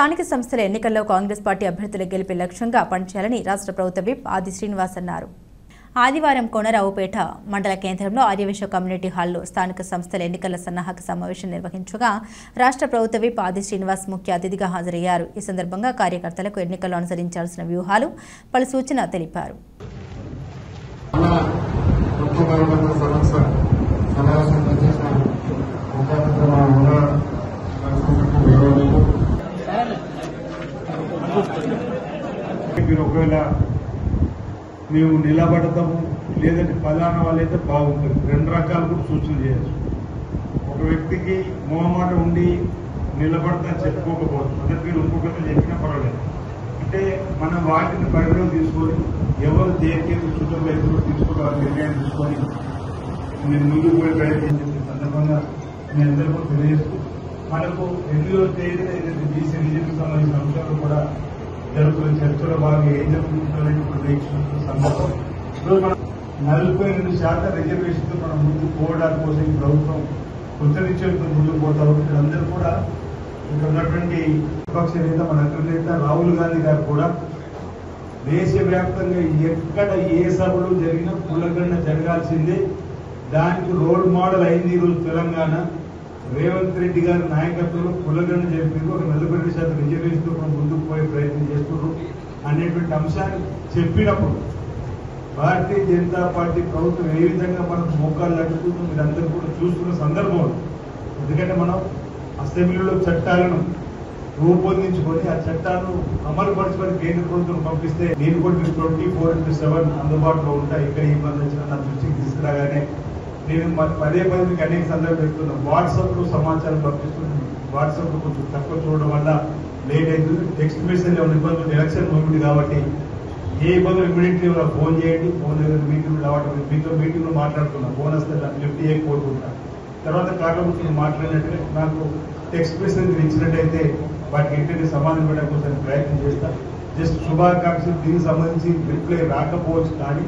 స్థానిక సంస్థల ఎన్నికల్లో కాంగ్రెస్ పార్టీ అభ్యర్థుల గెలిపే లక్ష్యంగా పనిచేయాలని రాష్ట్ర ప్రభుత్వ విప్ ఆది శ్రీనివాస్ అన్నారు. ఆదివారం కోనరావుపేట మండల కేంద్రంలో ఆర్యవైశ్య కమ్యూనిటీ హాల్లో స్థానిక సంస్థల ఎన్నికల సన్నాహక సమావేశం నిర్వహించగా రాష్ట్ర ప్రభుత్వ విప్ ఆది శ్రీనివాస్ ముఖ్య అతిథిగా హాజరయ్యారు. ఈ సందర్భంగా కార్యకర్తలకు ఎన్నికల్లో అనుసరించాల్సిన వ్యూహాలు, పలు సూచన తెలిపారు. ఒకవేళ మేము నిలబడతాము లేదంటే పలానా వాళ్ళైతే బాగుంటుంది, రెండు రకాలు కూడా సూచన చేయొచ్చు. ఒక వ్యక్తికి మొహమాట ఉండి నిలబడతా చెప్పుకోకపోవచ్చు, అదే మీరు ఇంకొకరితో చెప్పినా పర్వాలేదు. అంటే మనం వాటిని పరిగణలో తీసుకొని ఎవరు దేనికైతే సూచనలు అయితే తీసుకోవాలి నిర్ణయం తీసుకొని నేను ముందుకు పోయి ప్రయత్నించే సందర్భంగా మీ అందరూ కూడా తెలియజేస్తూ మనకు 8వ తేదీన ఏదైతే బీసీ రిజర్వ్కి సంబంధించిన అంశాలు కూడా జరుగుతున్న చర్చలో భాగంగా ఏం జరుగుతుందనేటువంటి సందర్భం. ఈరోజు మనం 42% రిజర్వేషన్తో మనం ముందుకు పోవడానికి కోసం ఈ ప్రభుత్వం కొత్త నిశ్చయంతో ముందుకు పోతా ఉంటుంది. అందరూ కూడా ఇక్కడ ఉన్నటువంటి విపక్ష నేత మన అగ్రనేత రాహుల్ గాంధీ గారు కూడా దేశవ్యాప్తంగా ఎక్కడ ఏ సభలు జరిగినా కులగణన జరగాల్సిందే, దానికి రోల్ మోడల్ అయింది ఈరోజు తెలంగాణ. రేవంత్ రెడ్డి గారి నాయకత్వంలో కులగణన జరిపింది, ఒక 40% రిజర్వేషన్తో మనం ముందుకు పోయే ప్రయత్నం చేస్తున్నారు అనేటువంటి అంశాన్ని చెప్పినప్పుడు భారతీయ జనతా పార్టీ ప్రభుత్వం ఏ విధంగా మనకు మోకాళ్ళు అడుగుతుందో మీరందరూ కూడా చూస్తున్న సందర్భం. ఎందుకంటే మనం అసెంబ్లీలో చట్టాలను రూపొందించుకొని ఆ చట్టాలను అమలు పరచుకొని కేంద్ర ప్రభుత్వం పంపిస్తే నేను కూడా 24/7 అందుబాటులో ఉంటాయి. ఇక్కడ ఇబ్బంది వచ్చినా నా దృష్టికి తీసుకురాగానే నేను పదే మీకు అనేక సందర్భాలు చెప్తున్నాను. వాట్సాప్లో సమాచారం పంపిస్తున్నాను. వాట్సాప్లో కొంచెం తక్కువ చూడడం వల్ల లేట్ అవుతుంది. టెక్స్ట్ మెసేజ్ ఇబ్బందులు ఎలక్షన్ మూమెంట్ కాబట్టి ఏ ఇబ్బందులు ఇమీడియట్లీ ఫోన్ చేయండి. ఫోన్ దగ్గర మీటింగ్ రావడం, మీతో మీటింగ్లో మాట్లాడుతున్నాను, ఫోన్ వస్తే లిఫ్ట్ చేయకపోతుంటా. తర్వాత కార్లో కూర్చొని మాట్లాడినట్టుగా నాకు టెక్స్ట్ మెసేజ్ ఇచ్చినట్టయితే వాటికి ఇంటిని సమాధానం పెట్టడం కోసం ప్రయత్నం చేస్తాను. జస్ట్ శుభాకాంక్షలు దీనికి సంబంధించి రిప్లై రాకపోవచ్చు, కానీ